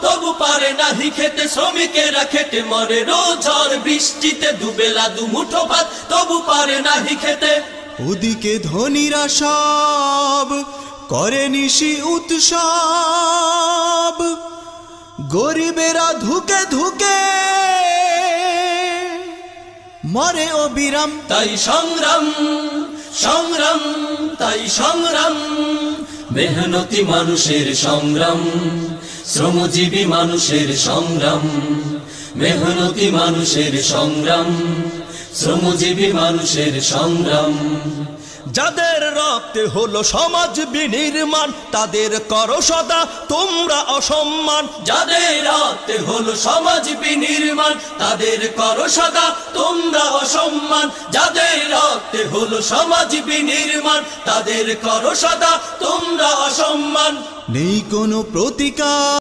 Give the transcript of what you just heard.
তবু পারে নাহি খেতে, শ্রমিকেরা খেটে মরে রোজ ঝড় বৃষ্টিতে, দুবেলা দুমুঠো ভাত তবু পারে নাহি খেতে। ওদিকে ধনীরা সব করে নিশি উৎসব, গরিবেরা ধুকে ধুকে মরে অবিরাম। তাই সংগ্রাম সংগ্রাম, তাই সংগ্রাম, মেহনতি মানুষের সংগ্রাম, শ্রমজীবী মানুষের সংগ্রাম, মেহনতি মানুষের সংগ্রাম, শ্রমজীবী মানুষের সংগ্রাম। যাদের রক্তে হলো সমাজ বিনির্মাণ, তাদের করো সদা তোমরা অসম্মান। যাদের রক্তে হলো সমাজ বিনির্মাণ, তাদের করো সদা তোমরা অসম্মান। যাদের রক্তে হলো সমাজ বিনির্মাণ, তাদের করো সদা তোমরা অসম্মান। নেই কোনো প্রতিকার।